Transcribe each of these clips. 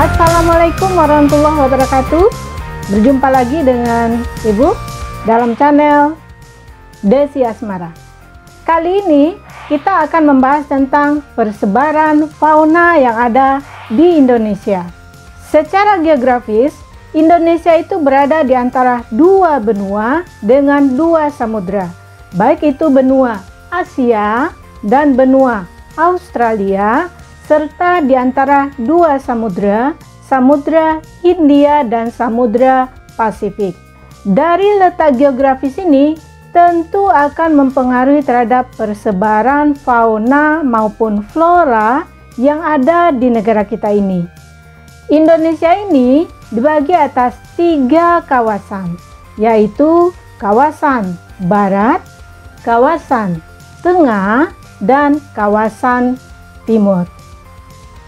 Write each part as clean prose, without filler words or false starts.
Assalamualaikum warahmatullahi wabarakatuh. Berjumpa lagi dengan Ibu dalam channel Desi Asmara. Kali ini kita akan membahas tentang persebaran fauna yang ada di Indonesia. Secara geografis, Indonesia itu berada di antara dua benua dengan dua samudra, baik itu benua Asia dan benua Australia, serta di antara dua samudra, Samudra Hindia dan Samudra Pasifik. Dari letak geografis ini tentu akan mempengaruhi terhadap persebaran fauna maupun flora yang ada di negara kita ini. Indonesia ini dibagi atas 3 kawasan, yaitu kawasan barat, kawasan tengah, dan kawasan timur.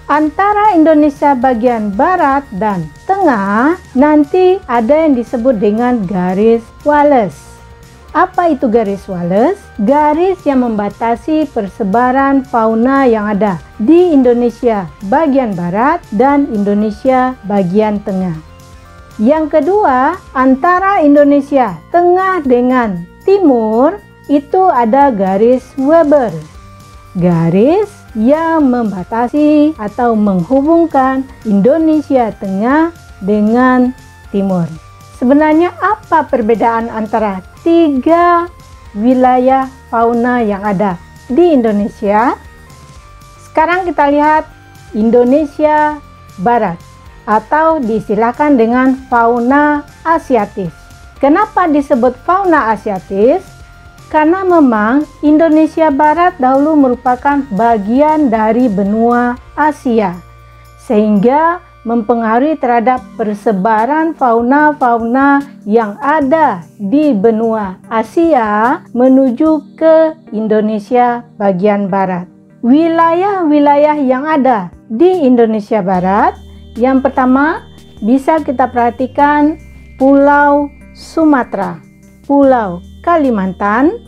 Antara Indonesia bagian barat dan tengah nanti ada yang disebut dengan garis Wallace. Apa itu garis Wallace? Garis yang membatasi persebaran fauna yang ada di Indonesia bagian barat dan Indonesia bagian tengah. Yang kedua, antara Indonesia tengah dengan timur itu ada garis Weber. Garis yang membatasi atau menghubungkan Indonesia tengah dengan timur. Sebenarnya apa perbedaan antara 3 wilayah fauna yang ada di Indonesia? Sekarang kita lihat Indonesia Barat atau diistilahkan dengan fauna asiatis. Kenapa disebut fauna asiatis? Karena memang Indonesia Barat dahulu merupakan bagian dari benua Asia, sehingga mempengaruhi terhadap persebaran fauna-fauna yang ada di benua Asia menuju ke Indonesia bagian barat. Wilayah-wilayah yang ada di Indonesia Barat, yang pertama bisa kita perhatikan Pulau Sumatera, Pulau Kalimantan,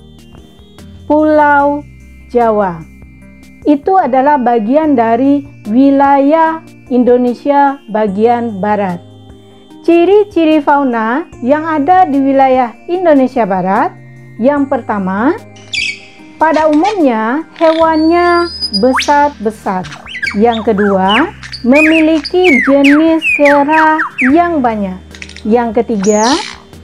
Pulau Jawa. Itu adalah bagian dari wilayah Indonesia bagian barat. Ciri-ciri fauna yang ada di wilayah Indonesia Barat, yang pertama, pada umumnya hewannya besar-besar. Yang kedua, memiliki jenis kera yang banyak. Yang ketiga,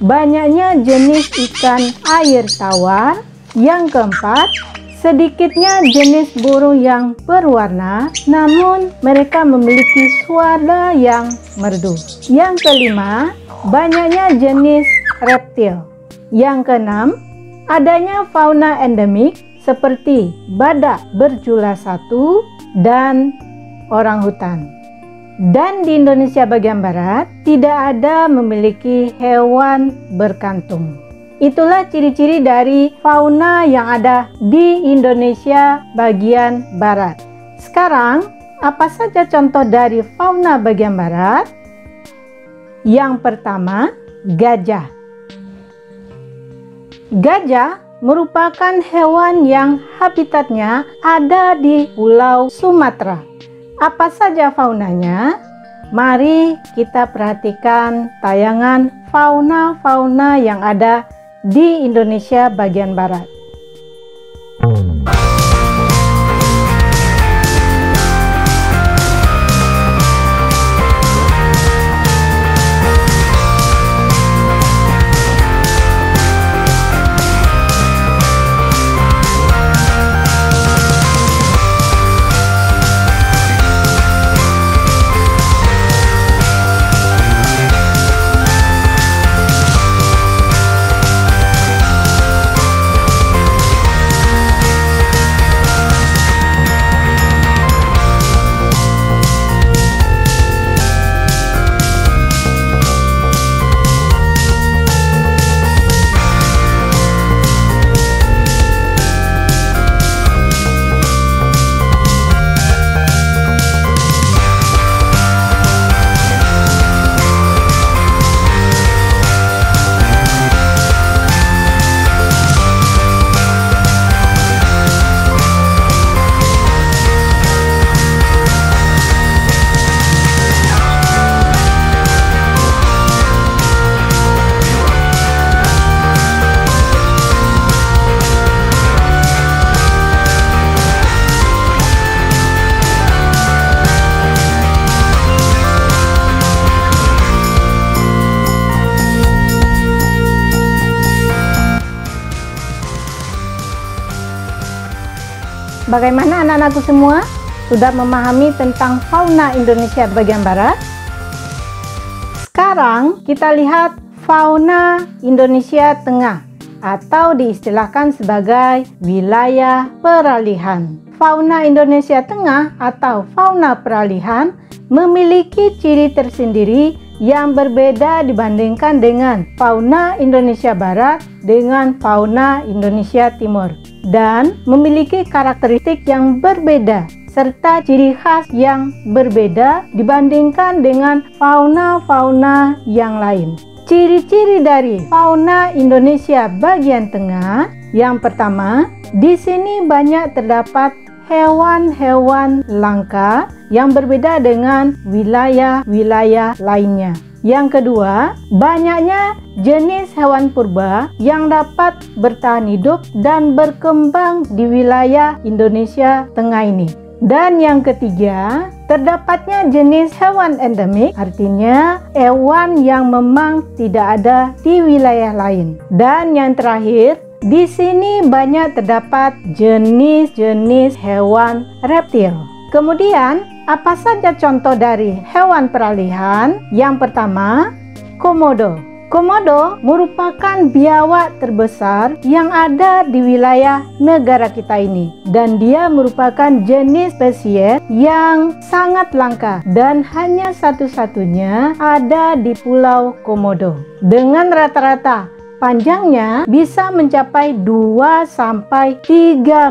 banyaknya jenis ikan air tawar. Yang keempat, sedikitnya jenis burung yang berwarna, namun mereka memiliki suara yang merdu. Yang kelima, banyaknya jenis reptil. Yang keenam, adanya fauna endemik seperti badak berjula 1 dan orangutan. Dan di Indonesia bagian barat tidak ada memiliki hewan berkantung. Itulah ciri-ciri dari fauna yang ada di Indonesia bagian barat. Sekarang, apa saja contoh dari fauna bagian barat? Yang pertama, gajah. Gajah merupakan hewan yang habitatnya ada di Pulau Sumatera. Apa saja faunanya? Mari kita perhatikan tayangan fauna-fauna yang ada di Indonesia bagian barat. Bagaimana anak-anakku semua? Sudah memahami tentang fauna Indonesia bagian barat? Sekarang kita lihat fauna Indonesia Tengah atau diistilahkan sebagai wilayah peralihan. Fauna Indonesia Tengah atau fauna peralihan memiliki ciri tersendiri yang berbeda dibandingkan dengan fauna Indonesia Barat dengan fauna Indonesia Timur, dan memiliki karakteristik yang berbeda serta ciri khas yang berbeda dibandingkan dengan fauna-fauna yang lain. Ciri-ciri dari fauna Indonesia bagian tengah, yang pertama, di sini banyak terdapat hewan-hewan langka yang berbeda dengan wilayah-wilayah lainnya. Yang kedua, banyaknya jenis hewan purba yang dapat bertahan hidup dan berkembang di wilayah Indonesia Tengah ini. Dan yang ketiga, terdapatnya jenis hewan endemik, artinya hewan yang memang tidak ada di wilayah lain. Dan yang terakhir, di sini banyak terdapat jenis-jenis hewan reptil. Kemudian, apa saja contoh dari hewan peralihan? Yang pertama, komodo. Komodo merupakan biawak terbesar yang ada di wilayah negara kita ini, dan dia merupakan jenis spesies yang sangat langka dan hanya satu-satunya ada di Pulau Komodo. Dengan rata-rata panjangnya bisa mencapai 2-3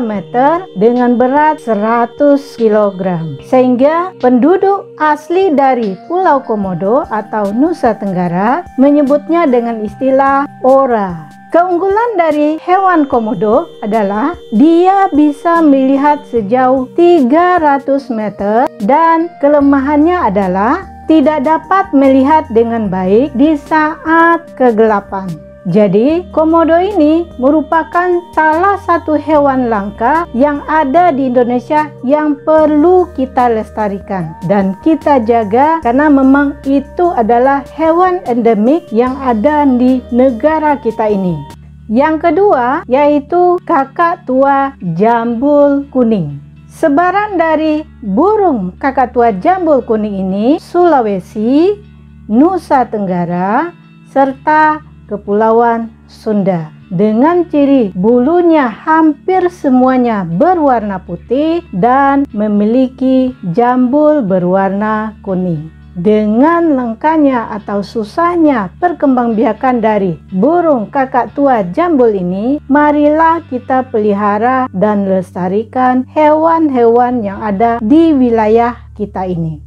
meter dengan berat 100 kg. Sehingga penduduk asli dari Pulau Komodo atau Nusa Tenggara menyebutnya dengan istilah ora. Keunggulan dari hewan komodo adalah dia bisa melihat sejauh 300 meter dan kelemahannya adalah tidak dapat melihat dengan baik di saat kegelapan. Jadi, komodo ini merupakan salah satu hewan langka yang ada di Indonesia yang perlu kita lestarikan dan kita jaga, karena memang itu adalah hewan endemik yang ada di negara kita ini. Yang kedua yaitu kakak tua jambul kuning. Sebaran dari burung kakak tua jambul kuning ini Sulawesi, Nusa Tenggara, serta Kepulauan Sunda. Dengan ciri bulunya hampir semuanya berwarna putih dan memiliki jambul berwarna kuning. Dengan langkanya atau susahnya perkembangbiakan dari burung kakak tua jambul ini, marilah kita pelihara dan lestarikan hewan-hewan yang ada di wilayah kita ini.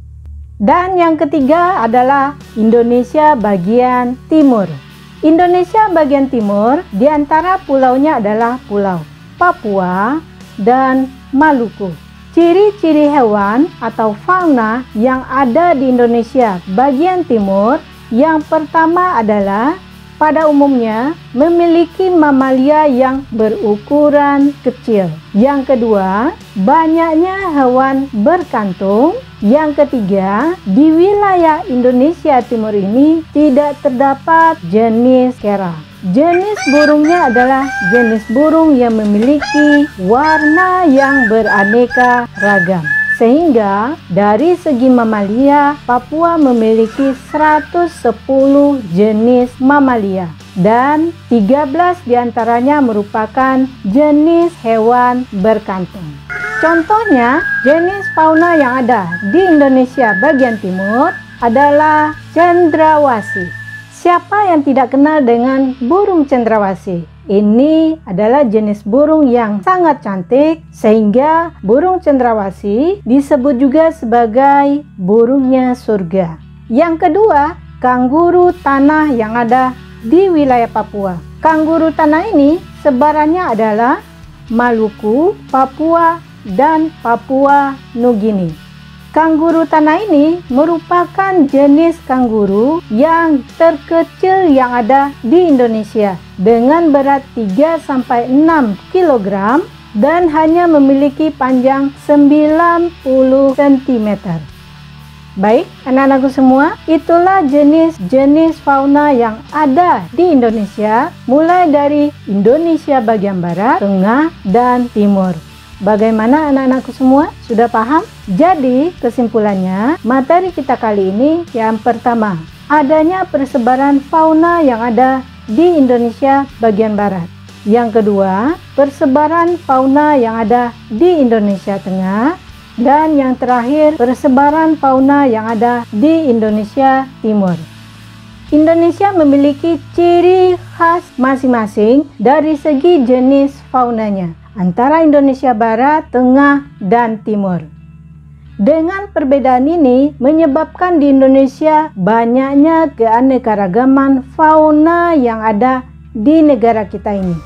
Dan yang ketiga adalah Indonesia bagian timur. Indonesia bagian timur, di antara pulaunya adalah Pulau Papua dan Maluku. Ciri-ciri hewan atau fauna yang ada di Indonesia bagian timur, yang pertama adalah pada umumnya memiliki mamalia yang berukuran kecil. Yang kedua, banyaknya hewan berkantung. Yang ketiga, di wilayah Indonesia Timur ini tidak terdapat jenis kera. Jenis burungnya adalah jenis burung yang memiliki warna yang beraneka ragam. Sehingga dari segi mamalia, Papua memiliki 110 jenis mamalia. Dan 13 diantaranya merupakan jenis hewan berkantung. Contohnya, jenis fauna yang ada di Indonesia bagian timur adalah cendrawasih. Siapa yang tidak kenal dengan burung cendrawasih? Ini adalah jenis burung yang sangat cantik, sehingga burung cendrawasih disebut juga sebagai burungnya surga. Yang kedua, kanguru tanah yang ada di wilayah Papua. Kanguru tanah ini sebarannya adalah Maluku, Papua, dan Papua Nugini. Kanguru tanah ini merupakan jenis kanguru yang terkecil yang ada di Indonesia dengan berat 3-6 kg dan hanya memiliki panjang 90 cm. Baik, anak-anakku semua, itulah jenis-jenis fauna yang ada di Indonesia, mulai dari Indonesia bagian barat, tengah, dan timur. Bagaimana anak-anakku semua? Sudah paham? Jadi kesimpulannya, materi kita kali ini yang pertama, adanya persebaran fauna yang ada di Indonesia bagian barat. Yang kedua, persebaran fauna yang ada di Indonesia Tengah. Dan yang terakhir, persebaran fauna yang ada di Indonesia Timur. Indonesia memiliki ciri khas masing-masing dari segi jenis faunanya antara Indonesia Barat, Tengah, dan Timur. Dengan perbedaan ini menyebabkan di Indonesia banyaknya keanekaragaman fauna yang ada di negara kita ini.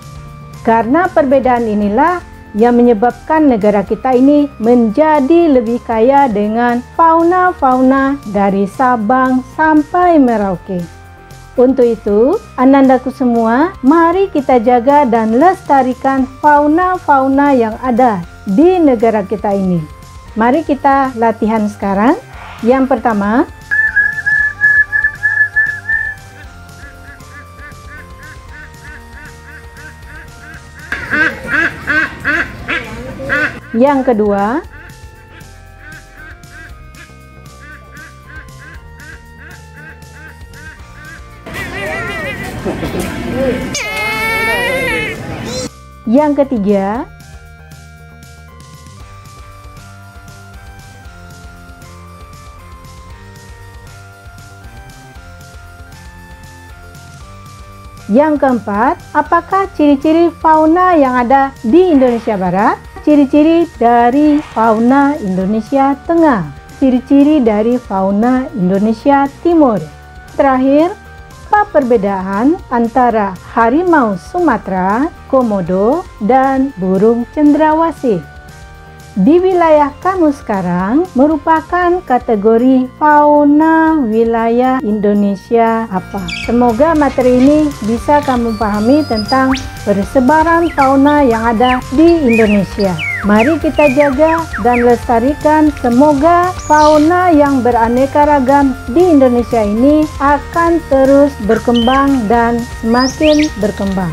Karena perbedaan inilah yang menyebabkan negara kita ini menjadi lebih kaya dengan fauna-fauna dari Sabang sampai Merauke. Untuk itu, anandaku semua, mari kita jaga dan lestarikan fauna-fauna yang ada di negara kita ini. Mari kita latihan sekarang. Yang pertama, yang kedua, yang ketiga, yang keempat, apakah ciri-ciri fauna yang ada di Indonesia Barat? Ciri-ciri dari fauna Indonesia Tengah, ciri-ciri dari fauna Indonesia Timur. Terakhir, apa perbedaan antara harimau Sumatera, komodo, dan burung cendrawasih? Di wilayah kamu sekarang merupakan kategori fauna wilayah Indonesia apa? Semoga materi ini bisa kamu pahami tentang persebaran fauna yang ada di Indonesia. Mari kita jaga dan lestarikan, semoga fauna yang beraneka ragam di Indonesia ini akan terus berkembang dan semakin berkembang.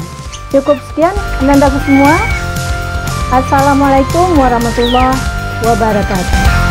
Cukup sekian, anandaku semua. Assalamualaikum warahmatullahi wabarakatuh.